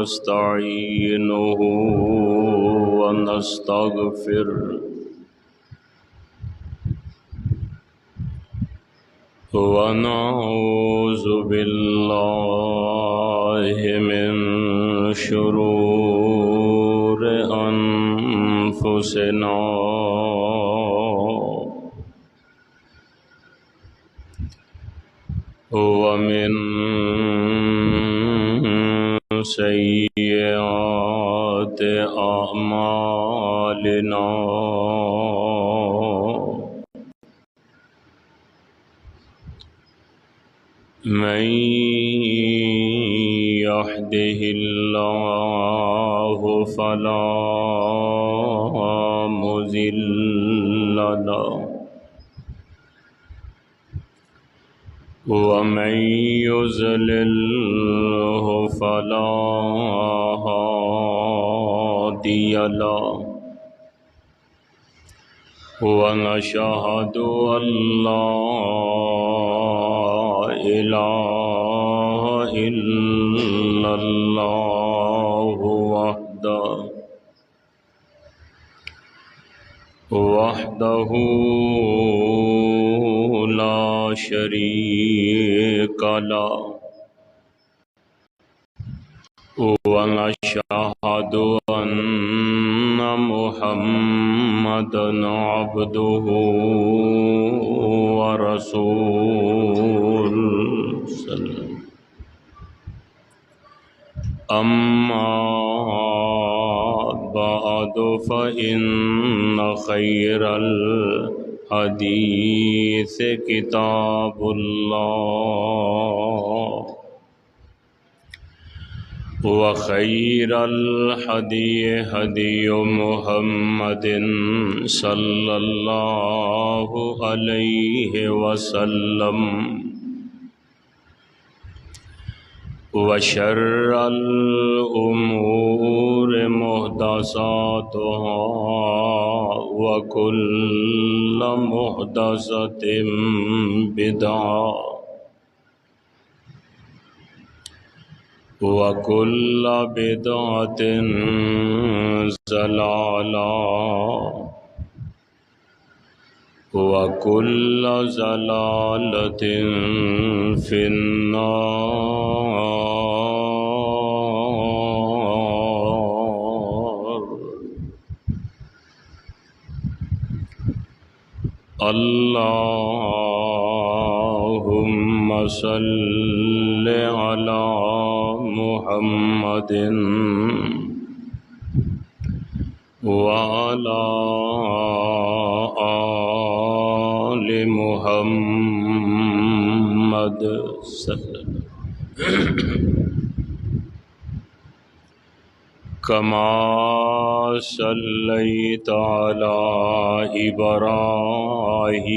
ونستعينه ونستغفره ونعوذ بالله من شرور أنفسنا ومن سيئات أعمالنا من يهده الله فلا مضل له ومن يضلله فلا هادي له ونشهد أن لا إله إلا الله وحده لا شريك له ونشهد أن محمدًا عبده ورسوله أما بعد فإن خير الحديث كتاب الله وخير الهدي هدي محمد صلى الله عليه وسلم وشر الأمور محدثاتها وكل محدثة بدعة وكل بدعة ضلالة وكل ضلالة في النار. اللهم صل على محمد وعلى آل محمد كما صليت على إبراهيم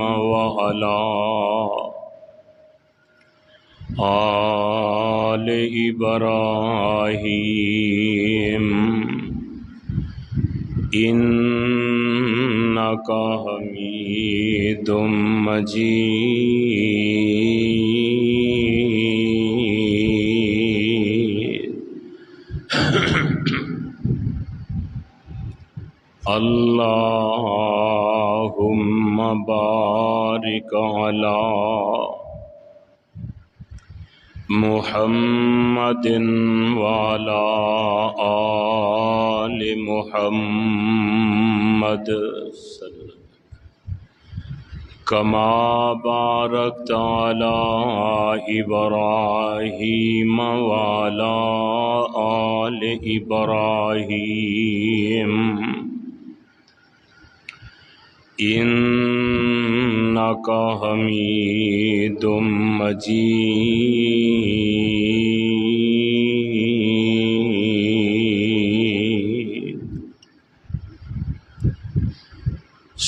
وعلى آل إبراهيم إنك حميد مجيد. اللهم بارك على محمد وعلى آل محمد كما باركت على إبراهيم وعلى آل إبراهيم إنك حميد مجيد.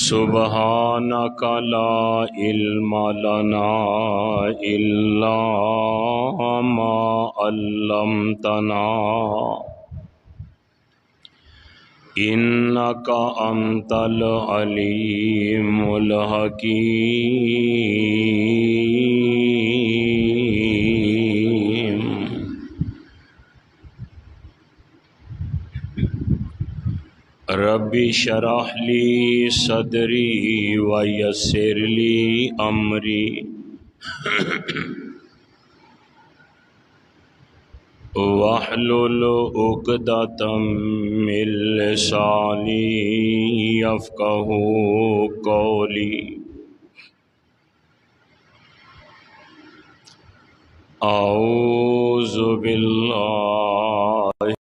سبحانك لا علم لنا إلا ما علمتنا إنك أنت العليم الحكيم. ربی شرح لی صدری ویسر لی امری واحلل عقدۃ من لسانی یفقہوا قولی اعوذ باللہ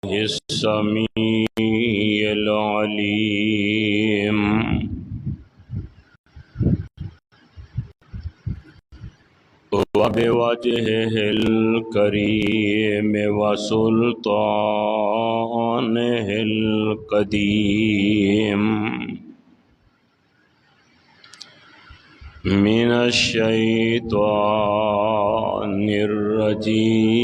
السمیع العلیم وبوجهه الكريم وسلطانه القديم من الشيطان الرجيم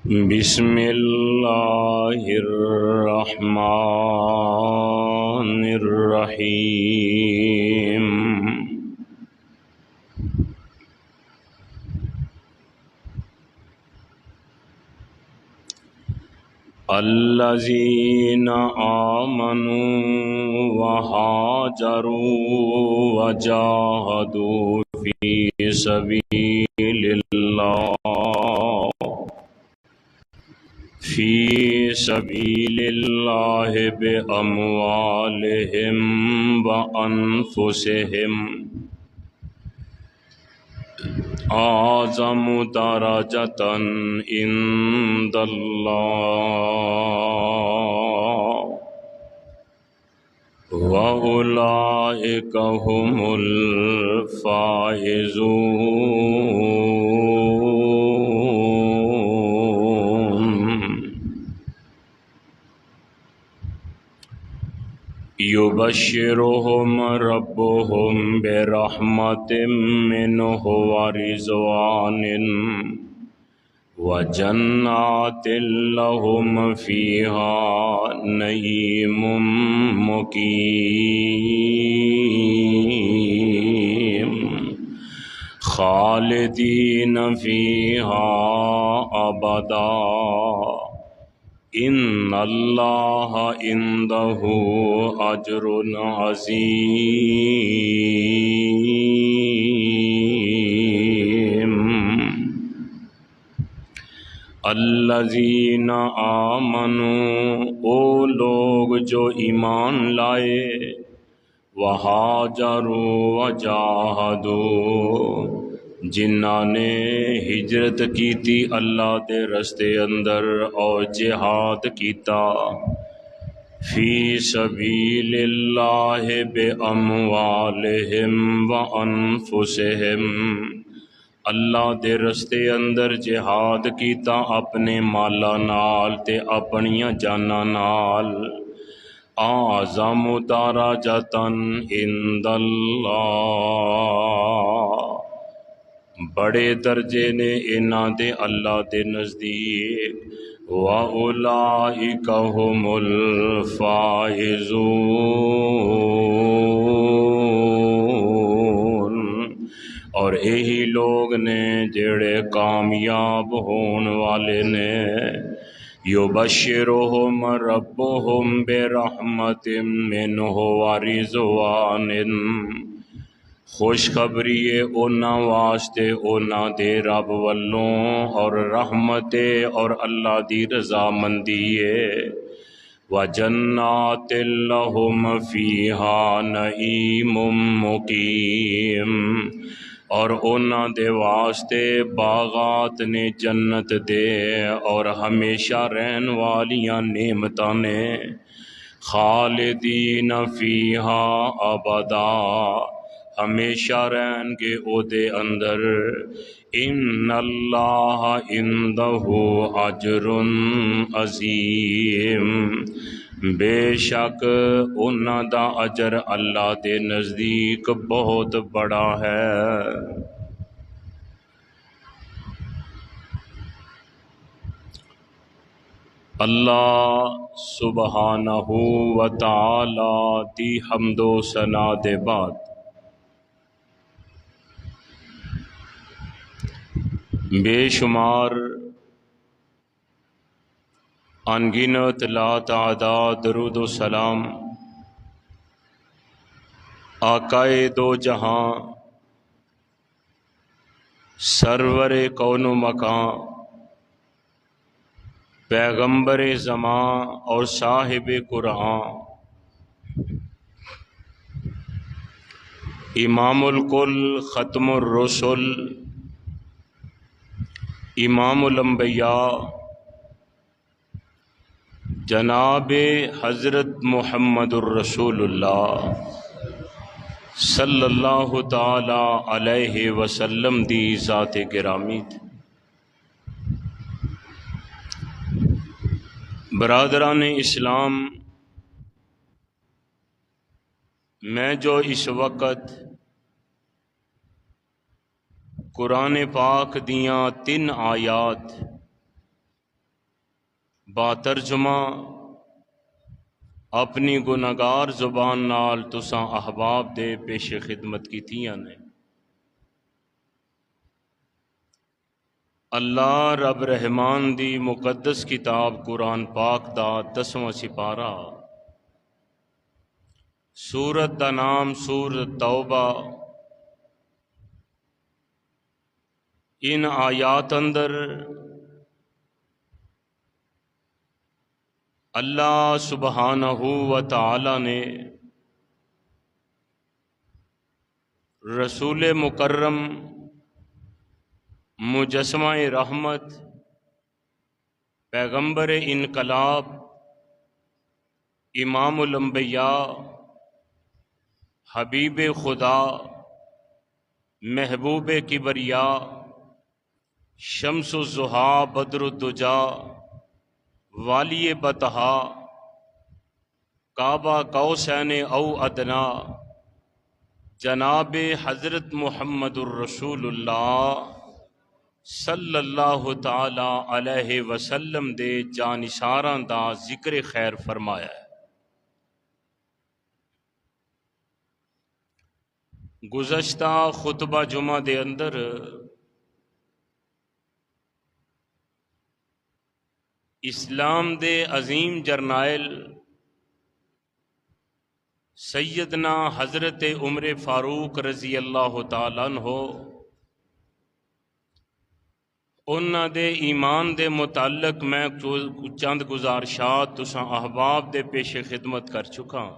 بسم اللہ الرحمن الرحیم الذین آمنوا وہاجروا وجاہدوا فی سبیل اللہ بأموالہم وانفسہم اعظم درجۃ عند اللہ وأولئک هم الفائزون یبشرہم ربہم برحمت منہ ورضوان وجنات لہم فیہا نعیم مقیم خالدین فیہا ابدا ان اللہ عندہ اجر عظیم الذین آمنوا او لوگ جو ایمان لائے وہاجروا وجاہدوا جنہاں نے ہجرت کی تھی اللہ دے رستے اندر اور جہاد کیتا فی سبیل اللہ باموالہم وانفسہم اللہ دے رستے اندر جہاد کیتا اپنے مالا نال تے اپنیاں جانا نال اعظم درجۃ عند اللہ بڑے درجے نے انہاں دے اللہ دے نزدیک وَأُولَئِكَ هُمُ الْفَائِزُونَ اور یہی لوگ نے جڑے کامیاب ہون والے نے یبشرہم ربہم برحمت منہ ورضوان خوشخبری اونا واسطے اونا دے رب والوں اور رحمت اور اللہ دی رضا مندی وجنات لہم فیہا نعیم مقیم اور اونا دے واسطے باغات نے جنت دے اور ہمیشہ رہن والیاں نعمتاں نے خالدین فیہا ابدا ہمیشہ رہن گے او دے اندر ان اللہ عندہ اجر عظیم بے شک انہاں دا اجر اللہ دے نزدیک بہت بڑا ہے اللہ سبحانہ و تعالی دی حمد و ثنا دے بعد بے شمار انگنت لا تعداد درود و سلام آقائے دو جہاں سرور کون و مکان پیغمبر زمان اور صاحب قرآن امام الکل ختم الرسل امام الانبیاء جناب حضرت محمد الرسول اللہ صلی اللہ تعالی علیہ وسلم دی ذات گرامی تھی۔ برادران اسلام، میں جو اس وقت قرآن پاک دیاں 3 آیات با ترجمہ اپنی گناہگار زبان نال تساں احباب دے پیش خدمت کیتیاں نے، اللہ رب رحمان دی مقدس کتاب قرآن پاک دا 10واں سپارہ، سورت دا نام سورت توبہ۔ ان آیات اندر اللہ سبحانہ و تعالی نے رسول مکرم مجسمہ رحمت پیغمبر انقلاب امام الانبیاء حبیب خدا محبوب کبریاء شمس الضحیٰ بدر الدجا والی بطحا کعبہ قوسین او ادنا جناب حضرت محمد الرسول اللہ صلی اللہ تعالی علیہ وسلم دے جانشاراں دا ذکر خیر فرمایا ہے۔ گزشتہ خطبہ جمعہ دے اندر اسلام دے عظیم جرنائل سیدنا حضرت عمر فاروق رضی اللہ تعالیٰ عنہ انہاں دے ایمان دے متعلق میں چند گزارشات تساں احباب دے پیش خدمت کر چکا۔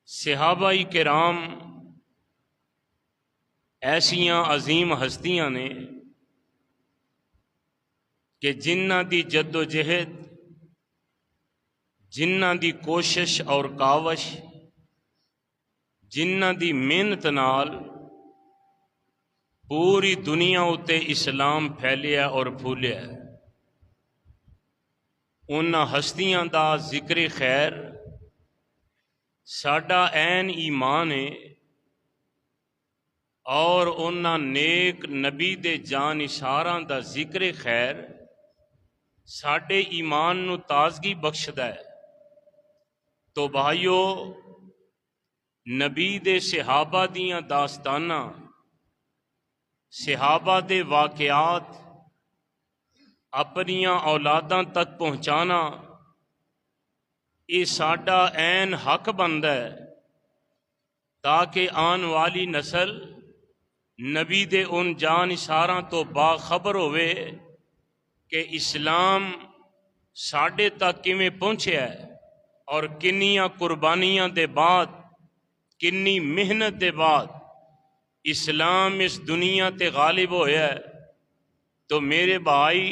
صحابہ کرام ایسیاں عظیم ہستیاں نے کہ جنہ دی جد و جہد، جنہ دی کوشش اور کاوش، جنہ دی محنت نال پوری دنیا اتے اسلام پھیلیا اور پھولیا ہے، انہاں ہستیاں دا ذکر خیر ساڈا عین ایمان ہے، اور انہاں نیک نبی دے جانشاراں دا ذکر خیر ساڈے ایمان نو تازگی بخشدا ہے۔ تو بھائیو، نبی دے صحابہ دیاں داستاناں، صحابہ دے واقعات اپنیاں اولاداں تک پہنچانا یہ ساڈا عین حق بندا ہے، تاکہ آن والی نسل نبی دے ان جانشاراں تو باخبر ہوئے کہ اسلام ساڈے تک کیویں پہنچیا ہے، اور کنیاں قربانیاں دے بعد، کنی محنت دے بعد اسلام اس دنیا تے غالب ہویا ہے۔ تو میرے بھائی،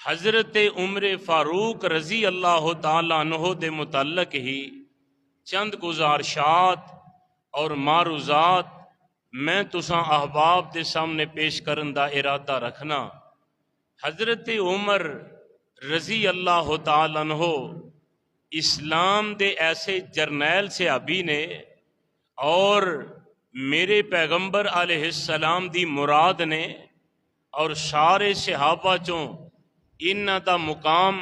حضرت عمر فاروق رضی اللہ تعالیٰ عنہ دے متعلق ہی چند گزارشات اور معروضات میں تساں احباب دے سامنے پیش کرن دا ارادہ رکھنا۔ حضرت عمر رضی اللہ تعالیٰ عنہ اسلام دے ایسے جرنیل صحابی نے، اور میرے پیغمبر علیہ السلام دی مراد نے، اور سارے صحابہ چوں انہاں دا مقام،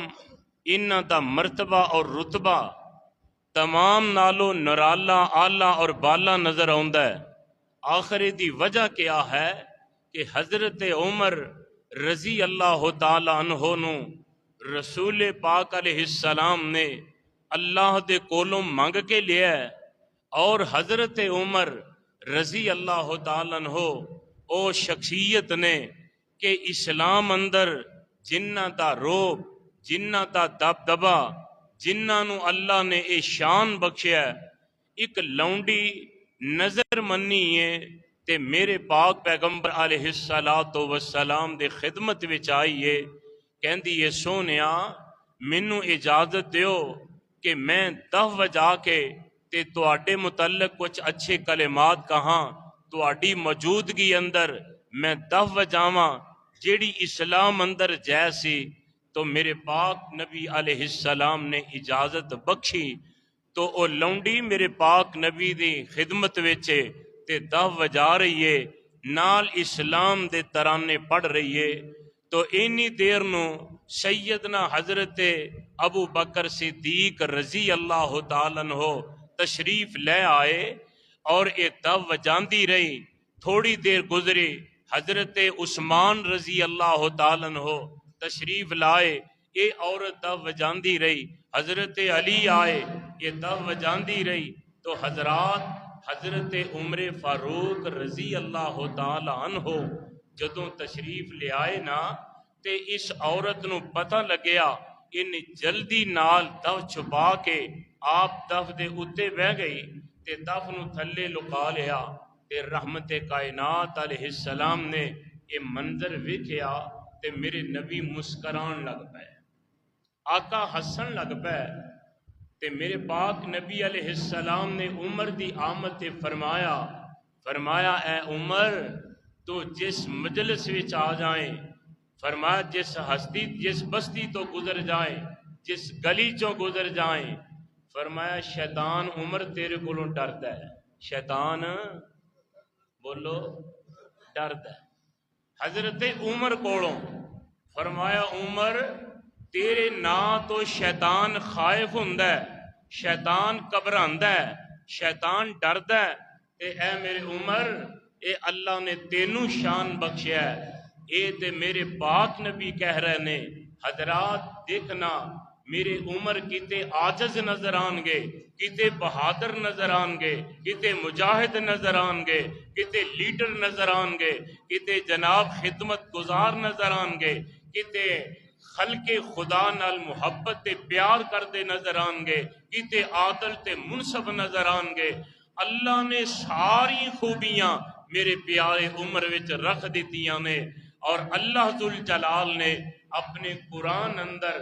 انہاں دا مرتبہ اور رتبہ تمام نالوں نرالا، آلہ اور بالا نظر آندا ہے۔ آخر دی وجہ کیا ہے کہ حضرت عمر رضی اللہ تعالیٰ عنہ نو رسول پاک علیہ السلام نے اللہ دے کولوں منگ کے لیا ہے، اور حضرت عمر رضی اللہ تعالیٰ عنہ او شخصیت نے کہ اسلام اندر جنہ دا روب، جنہ دا دبدبا، جنہ نو اللہ نے اے شان بخشیا ہے، ایک لونڈی نظر منی ہے تے میرے پاک پیغمبر علیہ السلام دے خدمت وچ آئیے، کہندی ہے سونیا مینوں اجازت دیو کہ میں 10 وجہ کے تے تواڈے متعلق کچھ اچھے کلمات کہاں، تواڈی موجودگی اندر میں 10 وجاواں جیڑی اسلام اندر جیسی، تو میرے پاک نبی علیہ السلام نے اجازت بخشی، تو او لونڈی میرے پاک نبی دی خدمت وچ تے 10 وجا رہی ہے، نال اسلام دے ترانے پڑھ رہی ہے۔ تو اینی دیر نو سیدنا حضرت ابو بکر صدیق رضی اللہ تعالیٰ عنہ تشریف لے آئے، اور یہ 10 وجاندی رہی، تھوڑی دیر گزری حضرت عثمان رضی اللہ تعالیٰ عنہ تشریف لائے، یہ عورت 10 وجاندی رہی، حضرت علی آئے، یہ 10 وجاندی رہی، تو حضرات حضرت عمر فاروق رضی اللہ تعالیٰ عنہ جدوں تشریف لے آئے نا، تے اس عورت نو پتہ لگیا، ان جلدی نال دف چھپا کے آپ دف دے اتے بہ گئی تے دف نو تھلے لکا لیا، تے رحمت کائنات علیہ السلام نے یہ منظر ویکھیا تے میرے نبی مسکران لگ پے، آقا ہسن لگ پے، تے میرے پاک نبی علیہ السلام نے عمر دی آمد تے فرمایا اے عمر تو جس مجلس وچ آ جائیں، فرمایا جس بستی تو گزر جائیں، جس گلی چوں گزر جائیں، فرمایا شیطان عمر تیرے کولوں ڈردا ہے، شیطان بولو ڈردا ہے حضرت عمر کولوں، فرمایا عمر تیرے نا تو شیطان خائف ہوندا ہے، شیطان گھبراندا ہے، شیطان ڈردا ہے، تے اے میرے عمر اے اللہ نے تینوں شان بخشیا ہے، اے تے میرے پاک نبی کہہ رہے نے، حضرات دیکھنا میرے عمر کتے عاجز نظر آنگے، کتے بہادر نظر آنگے، کتے مجاہد نظر آنگے، کتے لیڈر نظر آنگے، کتے جناب خدمت گزار نظر آنگے، کتے خلق خدا نال محبت تے پیار کردے نظر آنگے، کتے عادل تے منصف نظر آنگے۔ اللہ نے ساری خوبیاں میرے پیارے عمر وچ رکھ دیتیاں نے، اور اللہ ذوالجلال نے اپنے قرآن اندر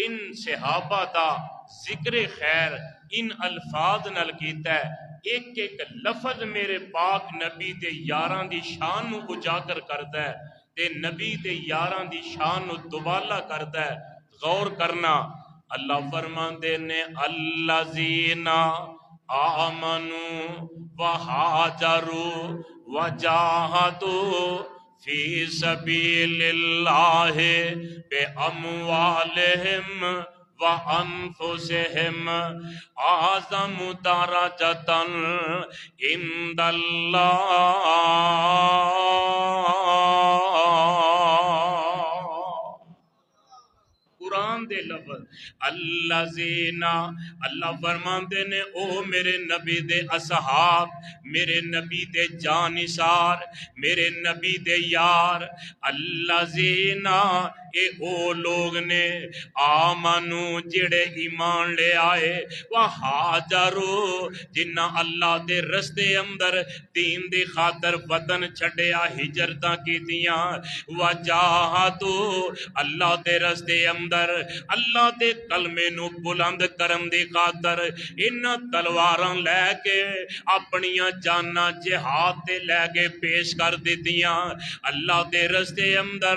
ان صحابہ دا ذکر خیر ان الفاظ نال کیتا ہے، ایک ایک لفظ میرے پاک نبی دے یاراں دی شان نو اجاگر کردا ہے، تے نبی دے یاراں دی شان نو دوبالا کردا ہے۔ غور کرنا، اللہ فرماندے نے الذین آمنوا وہاجروا وجاہدوا فی سبیل اللہ باموالہم وانفسہم اعظم درجۃ عند اللہ۔ قرآن دے لفظ الذین، اللہ فرماندے نے او میرے نبی دے اصحاب، میرے نبی دے جانثار، میرے نبی دے یار، الذین اے او لوگ نے آمنو جڑے ایمان لے آئے، وہاجرو جنہ اللہ دے رستے اندر دین دی خاطر وطن چھڈیا، ہجرتاں کیتیاں، وجاہدو اللہ دے رستے اندر اللہ دے کلمے نو بلند کرن دی خاطر ان تلواراں لے کے اپنیاں جاناں جہاد تے لے کے پیش کر دیتیاں، اللہ دے رستے اندر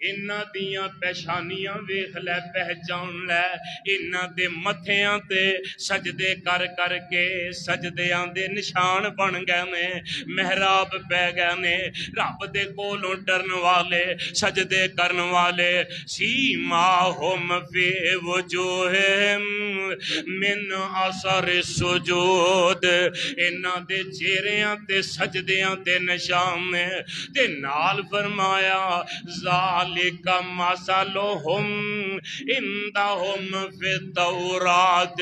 انہاں دیاں پیشانیاں ویکھ لے پہچان لے انہاں دے متھیاں تے سجدے کر کر کے سجدیاں دے نشان بن گئے نے محراب پہ گئے نے رب دے کولوں ڈرن والے سجدے کرن والے سیماہم فی وجوہہم من اثر السجود انہاں دے چہریاں تے سجدیاں تے نشان نے تے نال فرمایا ذالک مثلہم عندہم فی التورات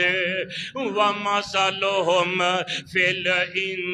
ومثلہم فی الانجیل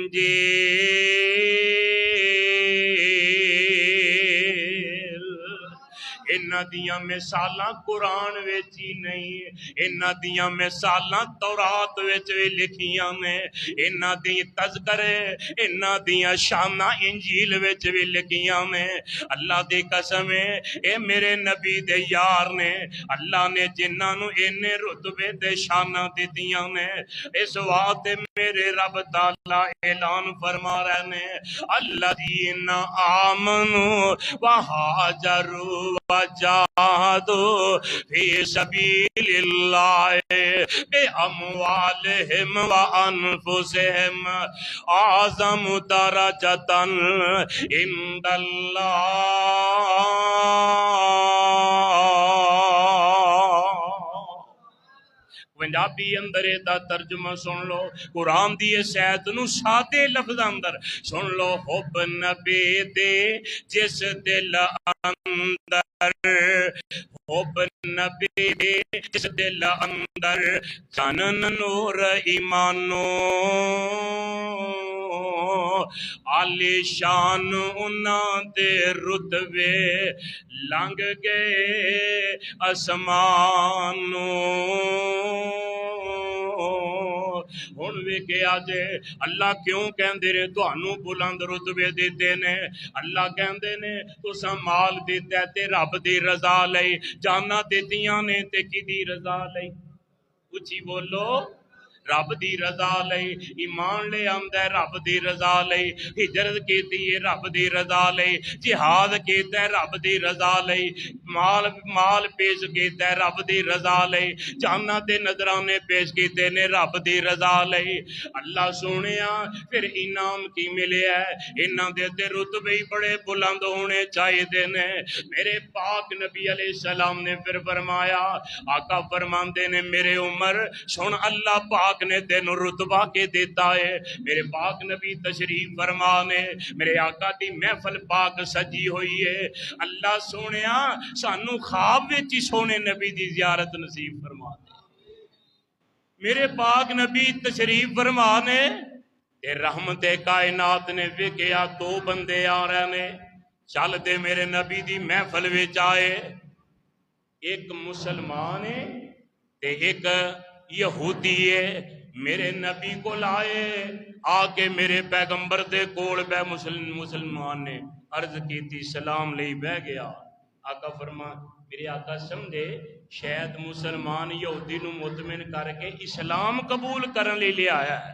انہاں دیاں مثالاں قرآن وچ ہی نہیں انہاں دیاں مثالاں تورات وچ بھی لکھیاں نے انہاں دی تذکرے انہاں دیاں شاناں انجیل وچ بھی لکھیاں نے اللہ دی قسم ہے اے میرے نبی دے یار نے اللہ نے جنہاں نو اینے رتبے تے شاناں دتیاں نے اس واسطے میرے رب تعالی اعلان فرما رہے نے الذین آمنوا وہاجروا وجاہدوا فی سبیل اللہ باموالہم وانفسہم اعظم درجۃ عند اللہ پنجابی اندر دا ترجمہ سن لو قرآن دی سیت نو سادے لفظ اندر سن لو حب نبی دے جس دل اندر حب نبی دے جس دل اندر جانن نور ایمانو عالی شان انہاں دے رتبے لنگ گئے آسمانوں ہن ویکھیا جے اللہ کیوں کہندے نے تانوں بلند رتبے دیتے نے اللہ کہندے نے تساں مال دیتا ہے تے رب دی رضا لئی جاناں دتیاں نے تے کدی رضا لئی اچھی بولو رب دی رضا لئی ایمان لے آمدہ ہے رب دی رضا لئی ہجرت کیتی ہے رب دی رضا لئی جہاد کیتا ہے رب دی رضا لئی مال پیش کیتا ہے رب دی رضا لئی جاناں تے نظرانے پیش کیتے نے رب دی رضا لئی اللہ سونیا پھر انعام کی ملے ہے انہاں دے تے رتبے ہی بڑے بلند ہونے چاہیے دے نے میرے پاک نبی علیہ السلام نے پھر فرمایا آقا فرماندے نے میرے عمر سن اللہ پاک نے تینوں رتبہ کے دیتا ہے میرے پاک نبی تشریف فرما نے میرے آقا دی محفل پاک سجی ہوئی ہے اللہ سونیا سانو خواب وچ ہی سونے نبی دی زیارت نصیب فرما دے میرے پاک نبی تشریف فرما نے تے رحمت کائنات نے ویکھیا دو بندے آ رہے نے چل دے میرے نبی دی محفل وچ آئے ایک مسلمان ہے تے ایک یہودی ہے میرے نبی کو لائے آکے میرے پیغمبر دے کول بے مسلمان نے عرض کی تھی سلام لئی بہ گیا آقا فرما میرے آقا سمجھے شاید مسلمان یہودی نو مطمئن کر کے اسلام قبول کرن لے آیا ہے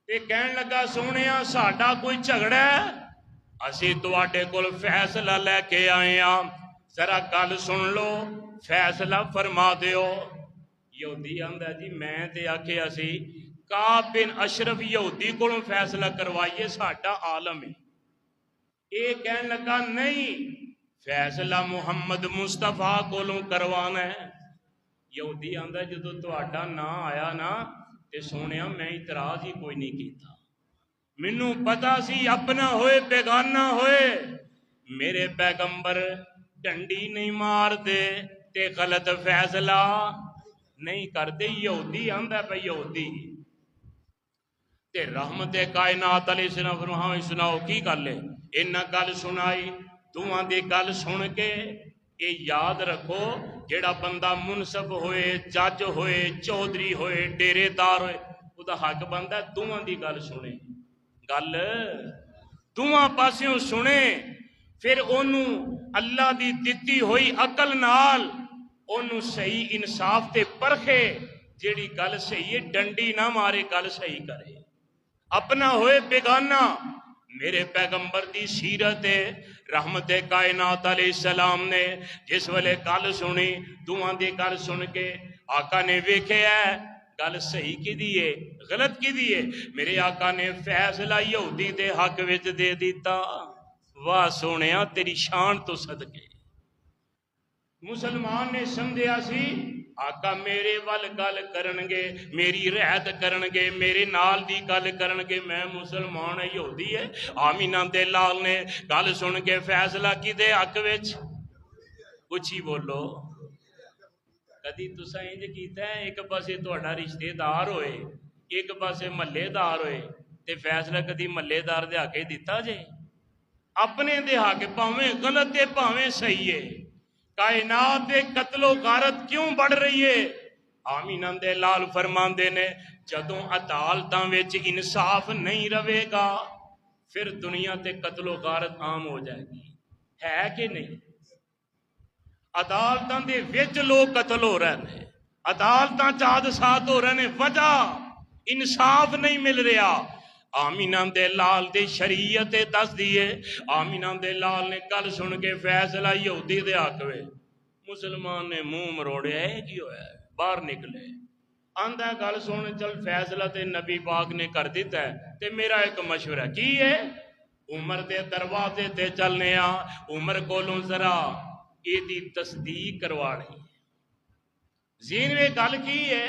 تے کہن لگا سونیا ساڈا کوئی جھگڑا ہے اسی تواڈے کول فیصلہ لے کے آئے ہاں ذرا گل سن لو فیصلہ فرما دیو یہودی آندا جی میں تے آکھے اسی کعب بن اشرف یہودی کولوں فیصلہ کروائیے ساڈا عالم ہے اے کہن لگا نہیں فیصلہ محمد مصطفیٰ کولوں کروانا ہے یہودی آندا جدوں تہاڈا نام آیا نا تے سونیا میں اعتراض ہی کوئی نہیں کیتا مینوں پتا سی اپنا ہوئے بیگانہ ہوئے میرے پیغمبر ڈنڈی نہیں مار دے تے غلط فیصلہ نہیں کرتے یہودی آندا ہے یہودی تے رحمت کائنات علیہ السلام فرمایا سناؤ کی گل ہے انہاں گل سنائی تواں دی گل سن کے اے یاد رکھو جیڑا بندہ منصف ہوئے جج ہوئے چودھری ہوئے ڈیرے دار ہوئے او دا حق بندا ہے تواں دی گل سنے گل تواں پاسیوں سنے پھر اونوں اللہ دی دتی ہوئی عقل نال اونوں صحیح انصاف تے پرکھے جیڑی گل صحیح ہے ڈنڈی نہ مارے گل صحیح کرے اپنا ہوئے بیگانہ میرے پیغمبر دی سیرت ہے رحمت کائنات علیہ السلام نے جس ویلے گل سنی، دوواں دی گل سن کے آقا نے ویکھیا گل صحیح کی دیئے غلط کی دیئے، میرے آقا نے فیصلہ یہودی دے حق وچ دے دیتا۔ واہ سونیا تیری شان تو صدقے، مسلمان نے سمجھیا سی آقا میرے ول گل کرنگے، میری رعایت کرنگے، میرے نال دی گل کرنگے، میں مسلمان ہے یہودی ہے۔ آمینہ دے لال نے گل سن کے فیصلہ کی دے حق وچ، کچھ ہی بولو۔ کدی تسا انج کیتا ہے ایک پاسے تہاڈا رشتے دار ہوئے، ایک پاسے محلے دار ہوئے تے فیصلہ کدی محلے دار دے حق دیتا جے؟ اپنے دے حق پاویں غلط ہے پاویں صحیح ہے۔ کائنات دے قتل و غارت کیوں بڑھ رہی ہے؟ آمینہ دے لال فرماندے نے جدوں عدالتاں وچ انصاف نہیں رہے گا پھر دنیا تے قتل و غارت عام ہو جائے گی، ہے کہ نہیں؟ عدالتاں دے وچ لوگ قتل ہو رہے ہیں، عدالتاں چاد ساتھ ہو رہے ہیں، وجہ انصاف نہیں مل رہا۔ آمینہ دے لال دے شریعت دس دیئے، آمینہ دے لال نے گل سن کے فیصلہ یہودی دے حق وے، مسلمان نے منہ مروڑیا ہے کی ہویا ہے، باہر نکلے آندہ گل سن چل فیصلہ تے نبی پاک نے کر دیتا ہے تے میرا ایک مشورہ کی ہے عمر دے دروازے تے چلنے آ، عمر کولوں ذرا یہ دی تصدیق کروانی زین میں گل کی ہے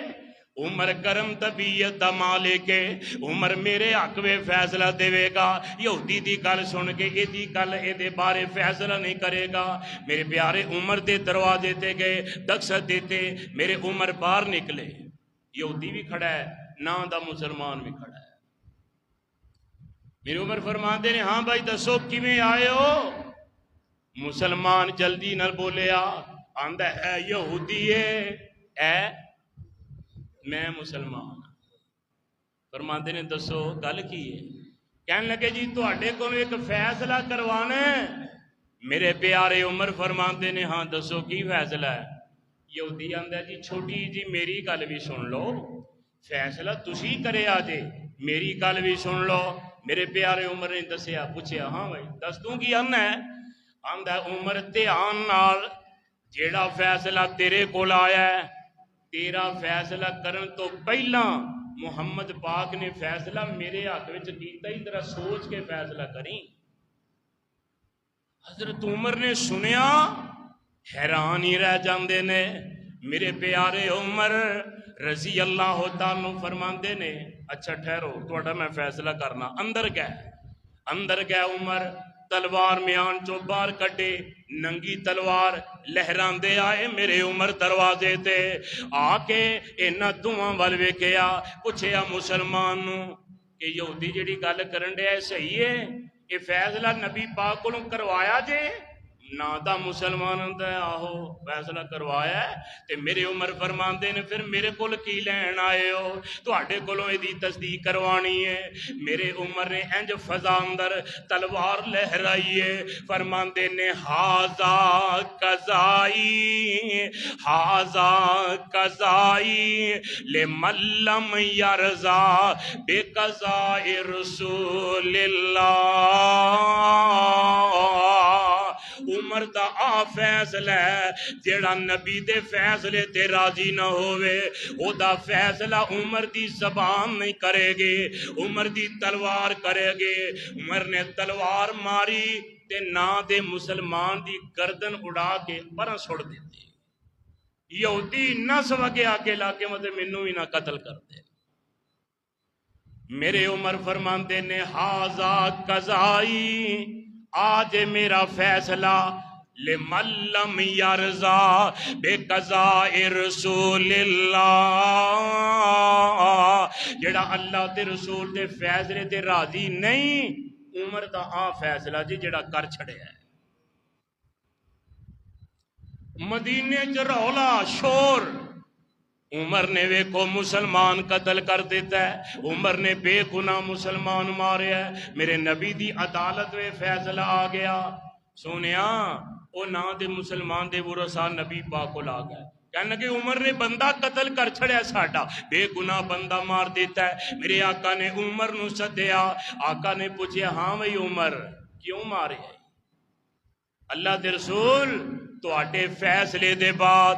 عمر کرم طبیعت دا مالک ہے، عمر میرے حق میں فیصلہ دے گا، یہودی دی گل سن کے یہ دی گل اے دے بارے فیصلہ نہیں کرے گا۔ میرے پیارے عمر دے دروازے تے گئے، دکست دیتے، میرے عمر باہر نکلے، یہودی بھی کھڑا ہے نا دا مسلمان بھی کھڑا ہے۔ میرے عمر فرماندے نے ہاں بھائی دسو کیویں آئے ہو؟ مسلمان جلدی نہ بولیا، آندہ ہے یہودی ہے میں مسلمان۔ فرماندے نے دسو گل کی ہے؟ کہنے لگے جی تواڈے کولوں ایک فیصلہ کروانا ہے۔ میرے پیارے عمر فرماندے نے ہاں دسو کی فیصلہ ہے؟ یہودی آندہ جی چھوٹی جی میری گل بھی سن لو، فیصلہ تسی کرے آجے، میری گل بھی سن لو۔ میرے پیارے عمر نے دسیا پوچھیا ہاں بھائی دس دوں کی آنا ہے؟ آندہ عمر دھیان نال جیڑا فیصلہ تیرے کول آیا ہے، تیرا فیصلہ کرن تو پہلا محمد پاک نے فیصلہ میرے حق وچ کیتا ہی، ذرا سوچ کے فیصلہ کریں۔ حضرت عمر نے سنیا حیران ہی رہ جاندے نے۔ میرے پیارے عمر رضی اللہ تعالیٰ فرماندے نے اچھا ٹھہرو تھوڑا میں فیصلہ کرنا۔ اندر گئے عمر تلوار میان چو باہر کٹے، ننگی تلوار لہران دے آئے میرے عمر دروازے تے آ کے اینا دعاں وال ویکھیا، پوچھیا مسلمان نو کہ یہودی جڑی گل کرن دے صحیح ہے، یہ فیصلہ نبی پاک کولوں کروایا جے؟ نا دا مسلمان دا آہو فیصلہ کروایا ہے۔ تے میرے عمر فرماندے نے پھر میرے کول کی لین آئے ہو؟ تواڈے کولوں ایدی تصدیق کروانی ہے۔ میرے عمر نے انج فضا اندر تلوار لہرائی ہے، فرماندے نے ہاذا قضائی ہاذا قضائی لمن لم یرضا بے قضاء رسول اللہ۔ عمر دا آ فیصلہ ہے جیڑا نبی دے فیصلے تے راضی نہ ہوئے او دا فیصلہ عمر دی زبان نہیں کرے گے، عمر دی تلوار کرے گے۔ عمر نے تلوار ماری تے نا دے مسلمان دی گردن اڑا کے پرہ سڑ دیتے، یہودی نہ سوگے آگے لاکے مطلب منو ہی نہ قتل کر دے۔ میرے عمر فرماندے نے ہاذا قضائی آج میرا فیصلہ لمن لم یرضا بے قضاء رسول اللہ، جڑا اللہ تے رسول دے فیصلے تے راضی نہیں، عمر دا آ فیصلہ جی جڑا کر چھڑے ہے۔ مدینے چ رولا شور، عمر نے ویکھو مسلمان قتل کر دیتا ہے، عمر نے بے گناہ مسلمان مارے ہے، میرے نبی دی عدالت میں فیصلہ آ گیا۔ سونیا او نا دے مسلمان دے ورثہ نبی پاک کو لا گئے، کہنے کہ عمر نے بندہ قتل کر چھڑیا ساڈا، بے گناہ بندہ مار دیتا ہے۔ میرے آقا نے عمر نو سدیا، آقا نے پوچھیا ہاں بھائی عمر کیوں مارے ہے؟ اللہ دے رسول تواڈے فیصلے دے بعد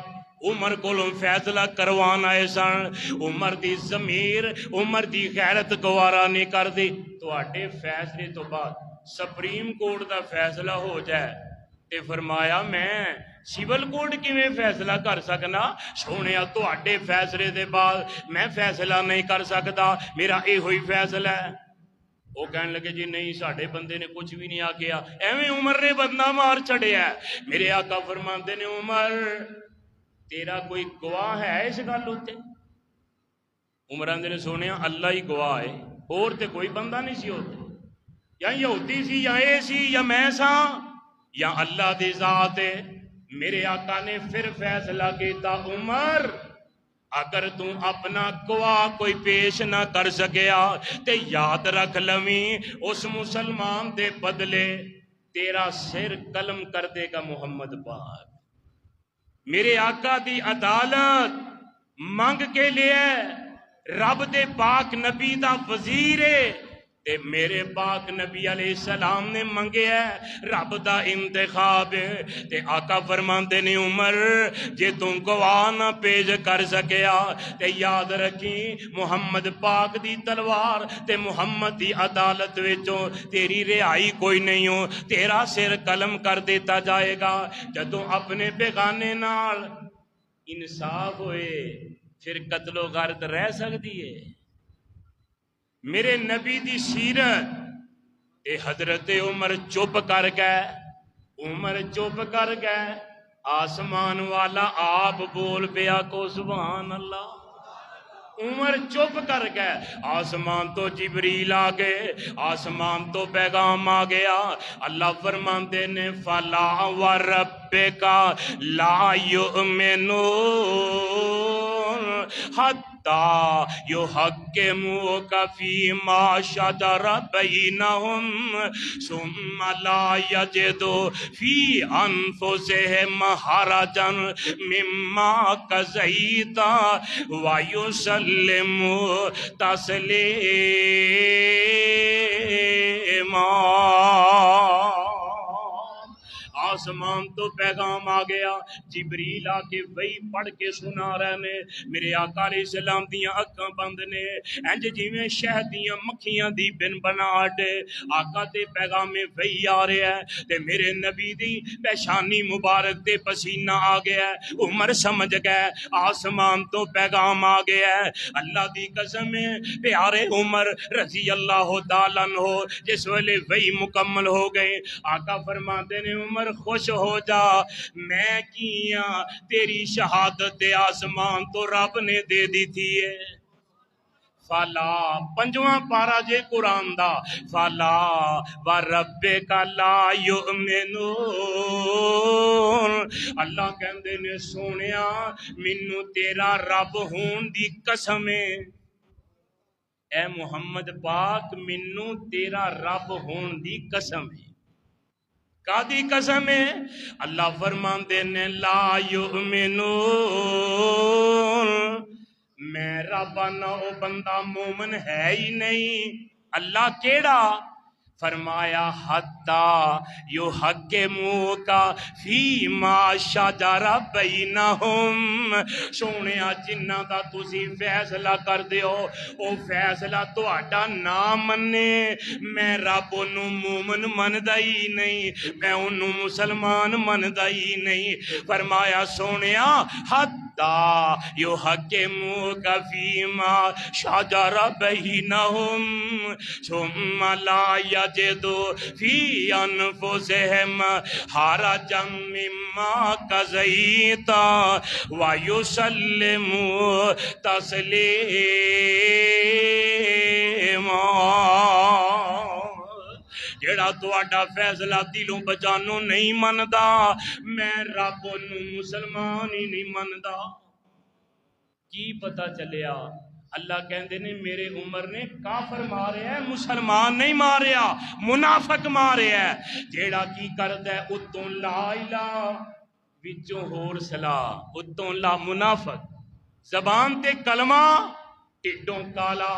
عمر کولوں فیصلہ کروان آئے سن، عمر دی ضمیر عمر دی غیرت گوارا نہیں کر دی، تواڈے فیصلے تو بعد سپریم کورٹ دا فیصلہ ہو جائے تے فرمایا میں سول کورٹ کیویں فیصلہ کر سکنا؟ سونیا تواڈے فیصلے دے بعد میں فیصلہ نہیں کر سکتا، میرا یہ ہوئی فیصلہ ہے۔ وہ کہنے لگے جی نہیں ساڈے بندے نے کچھ بھی نہیں آکھیا، ایویں عمر نے بندہ مار چھڑیا ہے۔ میرے آقا فرماندے نے عمر تیرا کوئی گواہ ہے اس گل اتے؟ عمر آندے نے سونیا اللہ ہی گواہ ہے، اور تے کوئی بندہ نہیں سی ہوتے، یا یہودی سی یا اے سی یا میں سا یا اللہ دی ذات ہے۔ میرے آقا نے پھر فیصلہ کیتا عمر اگر تو اپنا گواہ کوئی پیش نہ کر سکیا تے یاد رکھ لویں اس مسلمان دے بدلے تیرا سر قلم کر دے گا محمد پاک۔ میرے آقا دی عدالت منگ کے لیے رب دے پاک نبی دا وزیر ہے تے میرے پاک نبی علیہ السلام نے منگے ہے رب دا انتخاب ہے تے آقا فرماندے نے عمر جے تم گواہ نہ پیش کر سکیا تے یاد رکھی محمد پاک دی تلوار تے محمد دی عدالت وچوں تیری رہائی کوئی نہیں ہو، تیرا سر قلم کر دیتا جائے گا۔ جدوں اپنے بیگانے نال انصاف ہوئے پھر قتل و غارت رہ سکتی ہے؟ میرے نبی دی سیرت اے حضرت عمر چپ کر گئے، عمر چپ کر گئے، آسمان والا آپ بول پیا کو سبحان اللہ۔ عمر چپ کر گئے، آسمان تو جبریل آ گئے، آسمان تو پیغام آ گیا۔ اللہ فرماندے نے فلا وربک لا یؤمنون حتی یحکموک فیما شجر بینہم ثم لا یجدوا فی انفسہم حرجا مما قضیت ویسلموا تسلیما۔ آسمان تو پیغام آ گیا، جبریل آ کے وہی پڑھ کے سنا رہے نے، میرے آقا علیہ السلام دیاں اکھاں بند نے، انج جویں شہد دیاں مکھیاں دی بن بناٹ، آقا تے پیغام وہی آ رہا ہے تے میرے نبی دی پیشانی مبارک تے پسینہ آ گیا ہے۔ عمر سمجھ گئے آسمان تو پیغام آ گیا ہے، اللہ دی قسم ہے پیارے عمر رضی اللہ تعالیٰ عنہ جس ویلے وہی مکمل ہو گئے، آقا فرماتے نے عمر خوش ہو جا، میں کیاں تیری شہادت آسمان تو رب نے دے دی تھی ہے۔ فلا پنجواں پارا جے قرآن دا فلا وربک لا یؤمنون۔ اللہ کہندے نے سونیا مینوں تیرا رب ہون دی قسم ہے، اے محمد پاک مینوں تیرا رب ہون دی قسم ہے۔ کادی قسم ہے؟ اللہ فرماندے نے لا یؤمنون، میں رب نہ او بندہ مومن ہے ہی نہیں۔ اللہ کیڑا؟ فرمایا حتی یحکموک فیما شجر بینہم، سونیا جنہ دا تسی فیصلہ کر دیو او فیصلہ تہاڈا نہ منے، میں رب انہوں مومن مندا ہی نہیں، میں انہوں مسلمان مندا ہی نہیں۔ فرمایا سونیا حتی یحکموک فیما شجر بینہم ثم لا یجدوا فی انفسہم حرجا مما قضیت ویسلموا تسلیما۔ جیڑا تواڈا فیصلہ دلوں بجانوں نہیں مندا، میں رب نوں مسلمان ہی نہیں مندا۔ کی پتہ چلیا؟ اللہ کہندے نے میرے عمر نے کافر مارے ہے، مسلمان نہیں ماریا، منافق مارے ہے۔ جیڑا کی کردا ہے اتوں لا الہ وچوں ہور صلاح، اتوں لا منافق، زبان تے کلمہ ٹھڈوں کالا،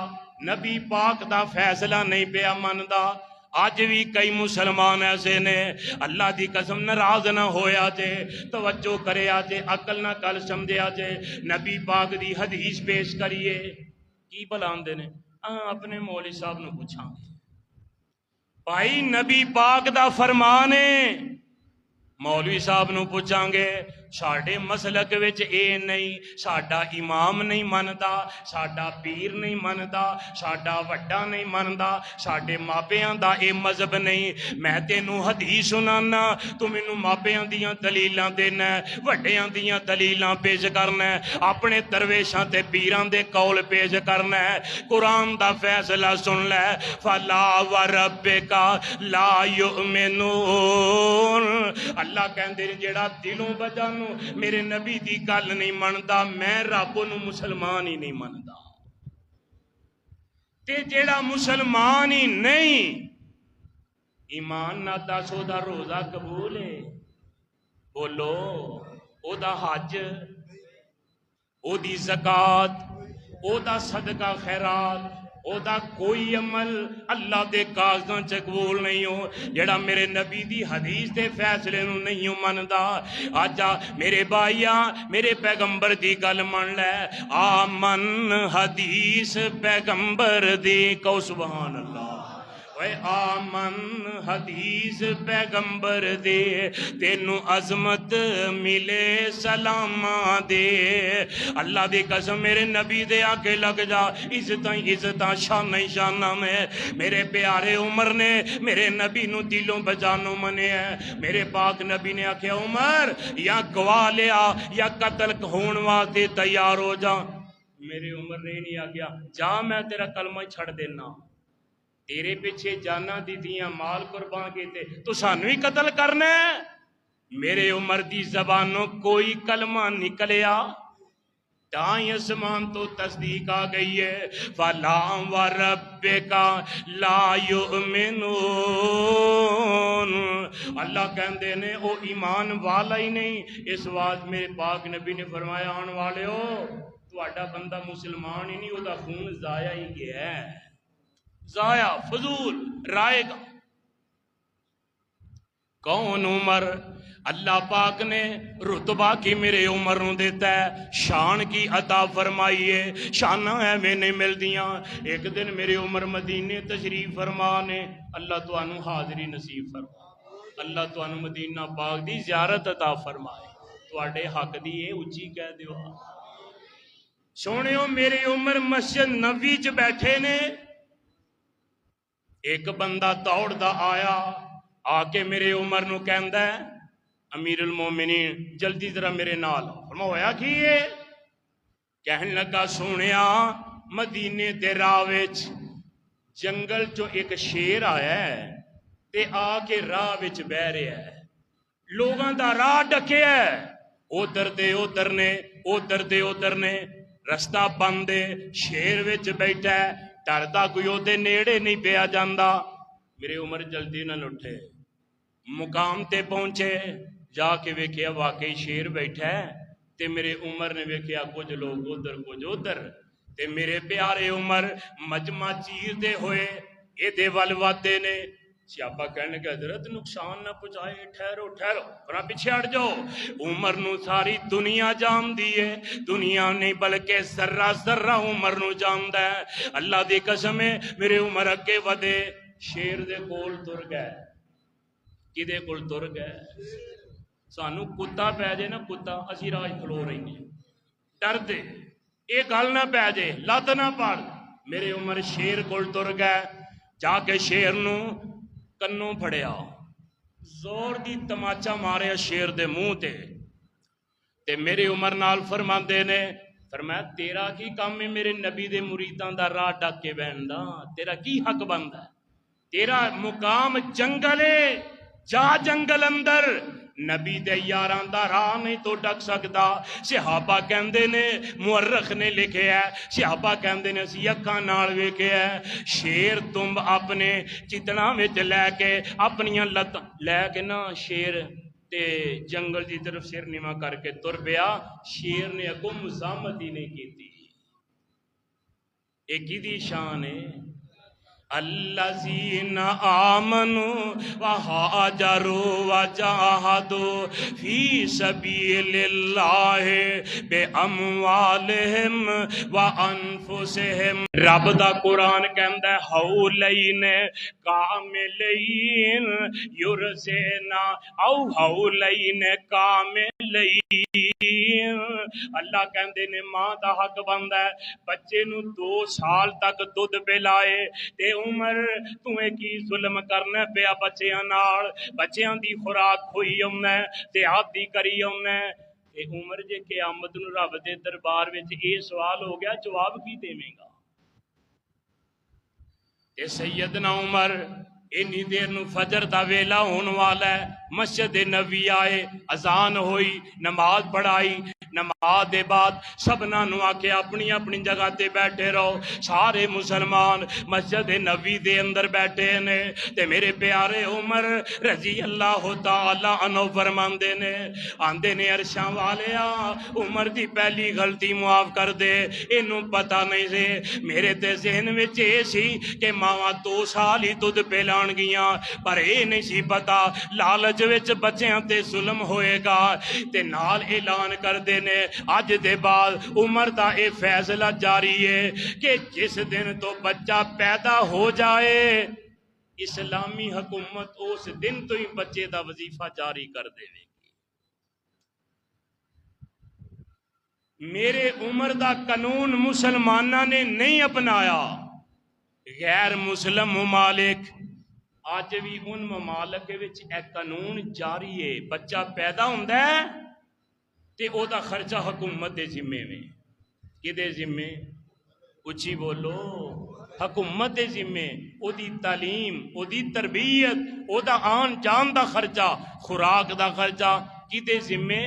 نبی پاک دا فیصلہ نہیں پیا مندا۔ اج بھی کئی مسلمان ایسے نے اللہ دی قسم ناراض نہ ہویا جے توجہ کریا جے عقل نہ کل سمجھیا جے نبی پاک دی حدیث پیش کریے کی بلاندے نے اپنے مولوی صاحب نو پوچھاں بھائی نبی پاک دا فرمان ہے مولوی صاحب نو پوچھاں گے ساڈے مسلک وچ اے نہیں ساڈا امام نہیں مندا ساڈا پیر نہیں مندا ساڈا وڈا نہیں مندا ساڈے ماپیاں دا اے مذہب نہیں میں تینوں حدیث سنانا تو مینوں ماپیاں دیاں دلیلاں دینا وڈیاں دیاں دلیلاں پیش کرنا اپنے درویشاں تے پیراں دے قول پیش کرنا قرآن دا فیصلہ سن لے فلا وربک لا یؤمنون اللہ کہندے جیڑا دلوں بجانو میرے نبی دی گل نہیں مندا میں رب نو مسلمان ہی نہیں مندا تے جیڑا مسلمان ہی نہیں ایمان نہ دسو دا روزہ قبول ہے بولو او دا حج او دی زکات او دا صدقہ خیرات او دا کوئی عمل اللہ دے کاغذاں چ قبول نہیں ہو جڑا میرے نبی دی حدیث دے فیصلے نو نہیں مندا آجا میرے بھائیاں میرے پیغمبر دی گل من لے آمن حدیث پیغمبر دی کو سبحان اللہ اے آمن حدیث پیغمبر دے تینوں عظمت ملے سلاماں دے اللہ دی قسم میرے نبی دے آگے لگ جا عزتاں شاناں میں میرے پیارے عمر نے میرے نبی نو دلوں بجانوں منے ہے میرے پاک نبی نے آکھیا عمر یا گواہ لیا یا قتل ہون واسطے تیار ہو جا میرے عمر نے نہیں آکھیا جا میں تیرا کلمہ چھڑ دینا تیرے پیچھے جانا دیدیاں مال قربان کیتے تو سانوی قتل کرنا ہے میرے عمر دی زبانوں کوئی کلمہ نکلیا تائیں اسمان تو تصدیق آ گئی ہے فَلَا وَرَبِّكَ لَا يُؤْمِنُونَ اللہ کہندے نے او ایمان والا ہی نہیں اس وقت میرے پاک نبی نے فرمایا آن والے ہو تو اڈا بندہ مسلمان ہی نہیں او دا خون ضائع ہی گیا ہے ضائع فضول رائے گا کون عمر اللہ پاک نے رتبہ کی میرے عمر نو دیتا ہے شان کی عطا فرمائی ہے شانہ ایویں نہیں مل دیاں ایک دن میرے عمر مدینے تشریف فرمانے اللہ تو انو حاضری نصیب فرما اللہ تو انو مدینہ پاک دی زیارت عطا فرمائے تو اڈے حق دی اے اچھی کہہ دیو سونیو میرے عمر مسجد نبوی چ بیٹھے نے ایک بندہ دوڑ دا آیا آ کے میرے عمر نو کہندا ہے امیر المومنین جلدی ذرا میرے نال فرمایا ہویا کی ہے کہن لگا سونیا مدینے دے راہ وچ جنگل چو ایک شیر آیا ہے تے آ کے راہ وچ بہ رہا ہے لوگاں دا راہ ڈکیا ہے ادھر دے ادھر نے رستہ بند شیر وچ بیٹھا ہے ڈردا کوئی او دے نیڑے نہیں پیا جاندا میرے عمر جلدی نہ اٹھے مقام تے پہنچے جا کے ویکھیا واقعی شیر بیٹھا ہے تے میرے عمر نے ویکھیا کچھ لوگ ادھر تے میرے پیارے عمر مجمع چیر دے ہوئے اے دے ول وادے نے سیابا کہنے کہ حضرت نقصان نہ پہنچائے ٹھہرو اور پیچھے ہٹ جاؤ عمر نو ساری دنیا جان دیے دنیا نہیں بلکہ ذرہ عمر نو جاندا ہے اللہ دی قسم ہے میرے عمر اگے ودے شیر دے کول تر گئے کدے کول تر گئے سانو کتا پہ جائے نا کتا اسی راج کھلو رہی ہیں ڈر دے یہ گل نہ پہ جائے لت نہ پڑ میرے عمر شیر کول تر گئے جا کے شیر نو کنوں پھڑیا زور دی تماچا ماریا شیر دے منہ تے میرے عمر نال فرماندے نے فرمایا تیرا کی کام ہے میرے نبی دے مریداں دا راہ ڈک کے بہن دا تیرا کی حق بندا ہے تیرا مقام جنگل ہے جا جنگل اندر نبی دے یاراں دا راہ نہیں تو ڈک سکدا صحابہ کہندے نے مورخ نے لکھیا ہے صحابہ کہندے نے اسی اکھاں نال ویکھیا ہے شیر تم اپنے چتنا وچ لے کے اپنیاں لت لے کے نا شیر تے جنگل دی طرف سر نیواں کر کے تر پیا شیر نے اگوں مزاحمت ہی نہیں کیتی ایک ہی دی شان ہے الذین آمنوا وہاجروا وجاہدوا فی سبیل اللہ باموالہم وانفسہم۔ رب دا قرآن کہندا ہے حولین کاملین یرسینا او حولین کاملین۔ اللہ کہندے نے ماں دا حق بندا ہے بچے نو 2 سال تک دودھ پلائے، تے عمر تمہیں کی ظلم کرنا پیا بچیاں نال، بچیاں دی خوراک کھوئی ہونا ہے تے عادی کری ہونا ہے، تے عمر جے قیامت نو رب دے دربار وچ یہ سوال ہو گیا جواب کی دیویں گا؟ تے سیدنا عمر اینی دیر نو فجر دا ویلا ہون والا ہے، مسجد نبی آئے، اذان ہوئی، نماز پڑھائی، نماز دے بعد سبنا نو آکے اپنی اپنی جگہ تے بیٹھے رہو، سارے مسلمان مسجد نبی دے اندر بیٹھے نے، تے میرے پیارے عمر رضی اللہ تعالی عنہ فرماندے نے، آندے نے عرشاں والیا عمر دی پہلی غلطی معاف کر دے، اینوں پتہ نہیں سے میرے تے ذہن وچ اے سی کہ ماواں 2 سال ہی دودھ پلان گیاں، پر اے نہیں سی پتا لالچ وچ بچیاں تے ظلم ہوئے گا، تے نال اعلان کر دے نے اج دے بعد عمر دا اے فیصلہ جاری ہے کہ جس دن تو بچہ پیدا ہو جائے اسلامی حکومت اس دن تو ہی بچے دا وظیفہ جاری کر دے گی۔ میرے عمر دا قانون مسلمانہ نے نہیں اپنایا، غیر مسلم ممالک آج بھی ان ممالک وچ اے قانون جاری ہے، بچہ پیدا ہوندا ہے تے او دا خرچہ حکومت دے ذمے میں، کدے ذمے؟ اچھی بولو، حکومت دے ذمے، او دی تعلیم، او دی تربیت، او دا آن جان دا خرچہ، خوراک دا خرچہ کدے ذمے؟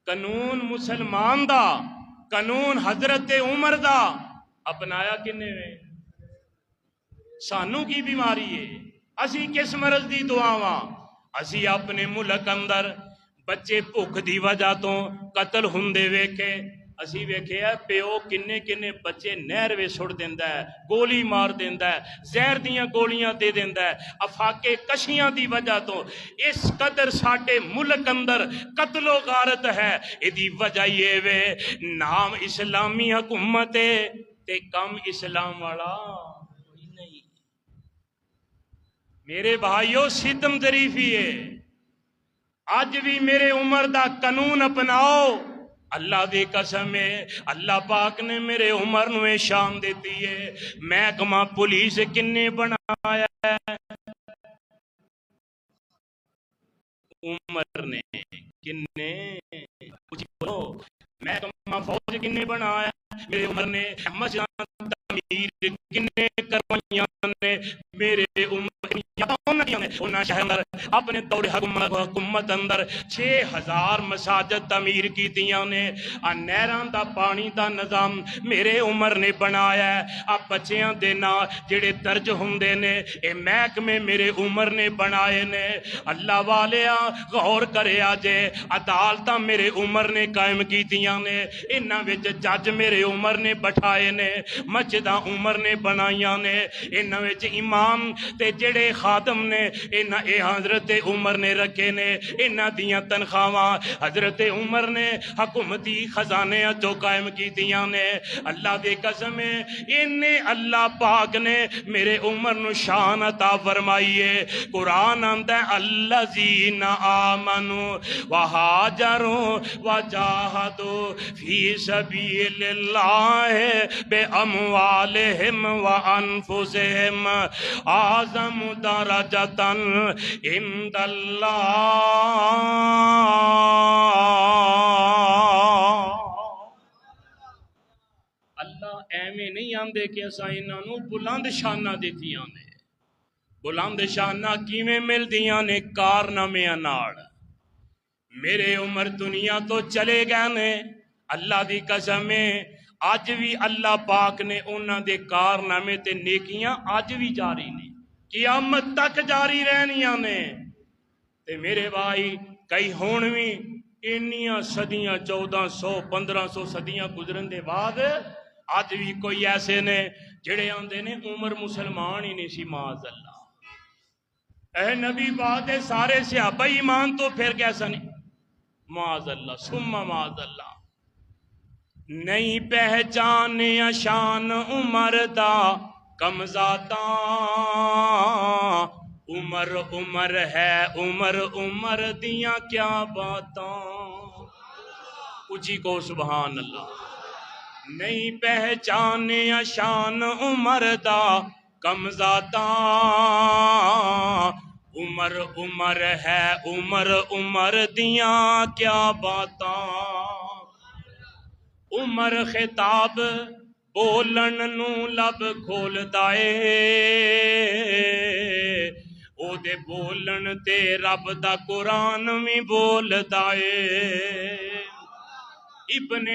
قانون مسلمان دا، قانون حضرت عمر دا اپنایا کنے میں؟ سانو کی بیماری ہے؟ اسی کس مرض دی دعاواں؟ اسی اپنے ملک اندر بچے بھوک دی وجہ تو قتل ہوندے ویکھے، اسی ویکھے ہے پیو کنے کنے بچے نہر وچ سٹ دیندا ہے، گولی مار دیندا ہے، زہر دیاں گولیاں دے دیندا ہے، افاقے کشیاں دی وجہ تو اس قدر ساڈے ملک اندر قتل و غارت ہے۔ ایدی وجہ یہ وے نام اسلامی حکومت ہے تے کم اسلام والا کوئی نہیں۔ میرے بھائیو ستم ظریفی ہے، آج بھی میرے عمر دا قانون اپناؤ، اللہ دی قسم ہے اللہ پاک نے میرے عمر نو شان دیتی ہے، محکمہ پولیس کنے بنایا ہے؟ عمر نے۔ کنے؟ محکمہ فوج کنے بنایا؟ میرے عمر نے۔ مسجد تعمیر کنے کروائیاں نے؟ میرے عمر انہاں شہر اندر اپنے دور حکومت اندر 6000 مساجد تعمیر کیتیاں نے، نہراں دا پانی دا نظام میرے عمر نے بنایا ہے، بچیاں دے نال جڑے درج ہوندے نے اے محکمے میرے عمر نے بنائے نے۔ اللہ والیا غور کرے آجے عدالتاں میرے عمر نے قائم کیتیاں نے، انہاں وچ جج میرے عمر نے بٹھائے نے، مسجداں عمر نے بنائیاں نے، انہاں وچ امام تے جڑے خادم نے انہاں اے حضرت عمر نے رکھے نے، انہاں دیاں تنخواہاں حضرت عمر نے حکومتی خزانے چوں قائم کیتیاں نے۔ اللہ دے قسم ہے انہیں اللہ پاک نے میرے عمر نو شان عطا فرمائی ہے۔ قرآن آندا ہے الذین آمنوا وہاجروا وجاہدوا فی سبیل اللہ باموالہم وانفسہم اعظم درجۃ عند اللہ ایویں نہیں آندے کہ اساں انہاں نو بلند شاناں دتیاں نے۔ بلند شاناں کیویں ملدیاں نے؟ کارنامیاں نال۔ میرے عمر دنیا تو چلے گئے نے، اللہ دی قسم ہے اج بھی اللہ پاک نے انہاں دے کارنامے تے نیکیاں اج بھی جاری نے، قیامت تک جاری رہنیاں نے۔ تے میرے بھائی کئی ہون بھی انیاں صدیاں 1400 1500 صدیاں گزرن دے بعد آج بھی کوئی ایسے نے جڑے آندے نے عمر مسلمان ہی نہیں سی معاذ اللہ، اے نبی بات ہے سارے صحابہ ایمان تو پھر کیسا نہیں معاذ اللہ ثم معاذ اللہ، نہیں پہچانیا شان عمر دا کم ذاتاں، عمر عمر ہے عمر عمر دیاں کیا باتاں، اچھی کو سبحان اللہ، نہیں پہچانیا شان عمر دا کم ذاتاں، عمر عمر ہے عمر عمر دیاں کیا باتاں، عمر خطاب بولن نو لب کھولدا اے، او دے بولن تے رب دا قرآن وی بولدا اے، ابن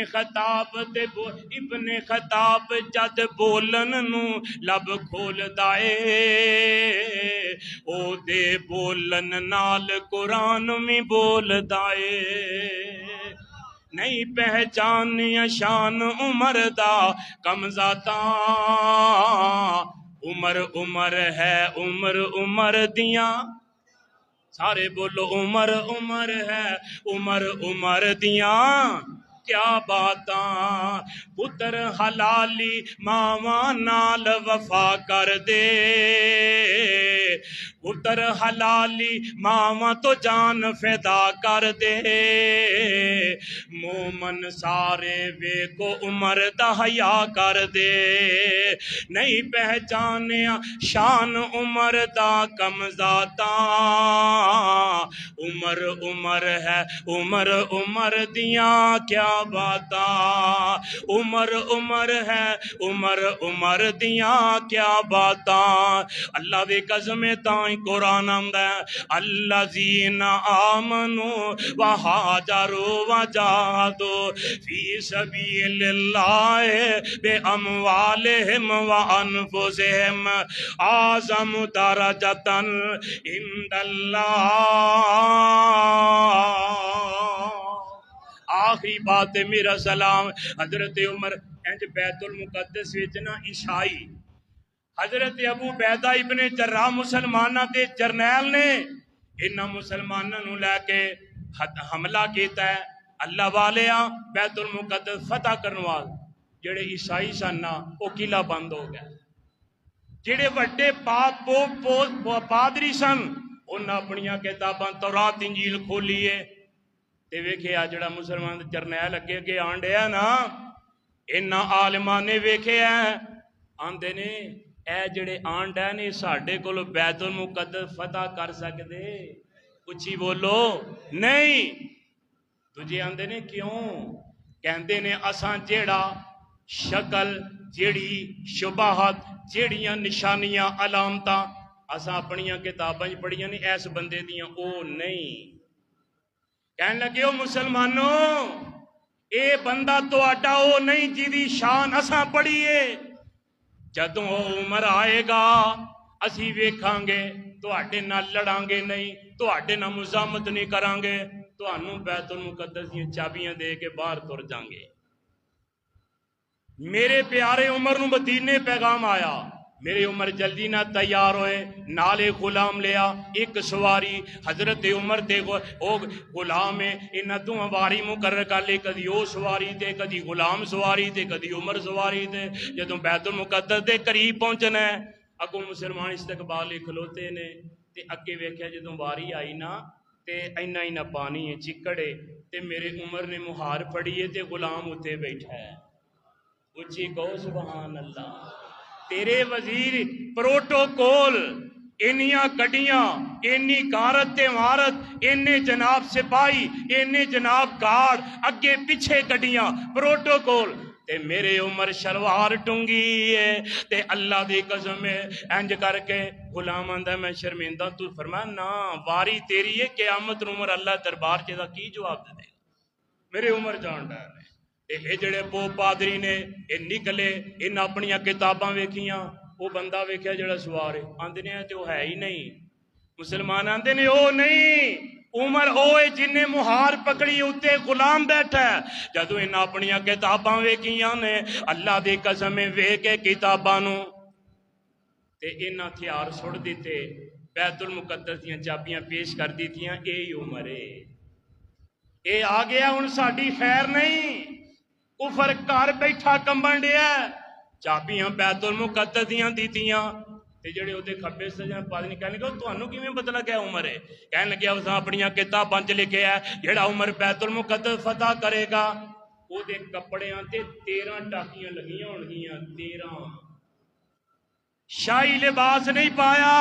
خطاب جد بولن نو لب کھولدا اے، او دے بولن نال قرآن وی بولدا اے، نہیں پہچانیا شان عمر دا کم ذاتاں، عمر عمر ہے عمر عمر دیاں، سارے بولو عمر عمر ہے عمر عمر دیاں کیا باتاں، پتر حلالی ماواں نال وفا کر دے، پتر حلالی ماواں تو جان فدا کر دے، مومن سارے ویکو عمر دا حیا کر دے، نہیں پہچانیا شان عمر دا کم ذاتاں، عمر عمر ہے عمر عمر دیاں کیا باتاں، عمر عمر ہے عمر عمر دیاں کیا باتاں، اللہ دی قسم تائیں قرآن آندا ہے، الذین آمنوا وہاجروا وجاہدوا فی سبیل اللہ باموالہم وانفسہم اعظم درجۃ عند اللہ۔ آخری بات ہے میرا سلام، حضرت عمر انج بیت المقدس وچ نا عیسائی حضرت ابو بیدہ ابن جراح مسلمانہ دے جرنیل نے انہاں مسلمانوں نو لے کے حملہ کیتا ہے، اللہ والیاں بیت المقدس فتح کرن وال جڑے عیسائی سن نا او قلعہ بند ہو گیا، جڑے وڈے پادری سن انہاں اپنیاں کتاباں تورات انجیل کھولیے تے ویکھیا جڑا مسلمان دے جرنیل اگے اگے آنڈیا نا، انہاں عالماں نے ویکھیا آندے نے اے جڑے آنڈا نے ساڈے کول بیت المقدس فتح کر سکدے، اچھی بولو نہیں، تجھے آندے نے کیوں، کہندے نے اساں جیڑا شکل جیڑی شبہات جیڑیاں نشانیاں علامتاں اساں اپنیاں کتاباں پڑھیاں نے ایس بندے دیاں او نہیں، کہنے لگے او مسلمانوں اے بندہ تو آٹا او نہیں جیدی شان اساں پڑھیے، جدوں عمر آئے گا اسی ویکھاں گے تواڈے نال لڑاں گے نہیں، تواڈے نال مزاحمت نہیں کراں گے، تانوں بیت المقدس دی چابیاں دے کے باہر تر جاں گے۔ میرے پیارے عمر نو مدینے پیغام آیا، میرے عمر جلدی نہ تیار ہوئے، نالے غلام لیا، ایک سواری حضرت عمر دے او غلام ہے، انہاں تو واری مقرر کر لے، کدی او سواری تے کدی غلام سواری تے کدی عمر سواری تے، جدوں بیت المقدس دے قریب پہنچنا ہے اگوں مسلمان استقبال کھلوتے نے تے اگے ویکھیا جدوں واری آئی نا تے اینا پانی ہے چکڑے تے میرے عمر نے مہار پھڑی ہے تے غلام اتے بیٹھا ہے، اچھی کہو سبحان اللہ، تیرے وزیر پروٹوکول انیاں گڈیاں اینی غارت تے مہارت اینے جناب سپاہی اینے جناب گارڈ اگے پیچھے گڈیاں پروٹوکول تے میرے عمر شلوار ٹنگی ہے تے اللہ دی قسم ہے انج کر کے غلام آندا میں شرمندہ، تو فرمایا نا واری تیری ہے، قیامت عمر اللہ دربار چ دا کی جواب دے گا، میرے عمر جان ڈر ہے۔ اے جڑے پو پادری نے اے نکلے ان اپنیاں کتاباں ویکھیاں، وہ بندہ ویکھیا جڑا سوار ہے، آندے نے تے وہ ہے ہی نہیں، مسلمان آندے نے او نہیں، عمر اوے جن نے مہار پکڑی اتنے غلام بیٹھا ہے جدو انہیں اپنی کتاباں ویکھیاں نے اللہ دی قسم ویکھ کے کتاباں نو تے انہاں ہتھیار سٹ دیتے بیت المقدس دیاں چابیاں پیش کر دیتیاں اے عمر اے آ گیا ہن ساڈی خیر نہیں کفر گھر بیٹھا کمبن ڈیا چابیاں بیت المقدس دیاں دیتیاں تے جڑے اودے کھبے سجے پتہ نہیں کہنے لگے تانوں کیویں پتہ لگیا عمر ہے کہنے لگے اساں اپنی کتاباں وچ لکھیا ہے جڑا عمر بیت المقدس فتح کرے گا او دے کپڑیاں تے 13 ٹاکیاں لگیاں ہون گیاں 13 شاہی لباس نہیں پایا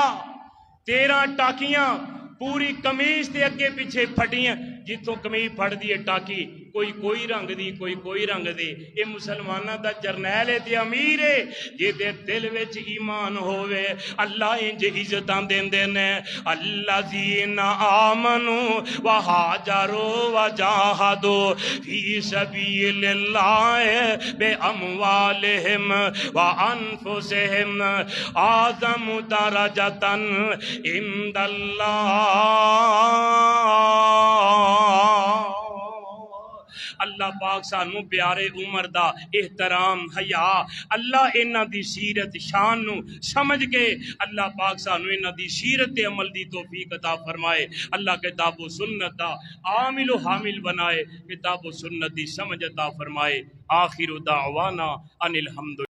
13 ٹاکیاں پوری قمیض تے اگے پیچھے پھٹیاں جتوں قمیض پھٹ دی ٹاکی کوئی رنگ دی کوئی رنگ دی اے مسلماناں دا جرنیل ہے تے امیر ہے جے دے دل وچ ایمان ہووے اللہ انج عزتاں دیندے نے الذین آمنوا وہاجروا وجاہدوا فی سبیل اللہ باموالہم وانفسہم اعظم درجۃ عند اللہ پاک سانو پیارے عمر دا احترام حیا اللہ انہاں دی سیرت شان نو سمجھ کے اللہ پاک سانو انہاں دی سیرت عمل دی توفیق عطا فرمائے اللہ کتاب و سنت دا عامل و حامل بنائے کتاب و سنت دی سمجھ عطا فرمائے آخر دعوانا ان الحمد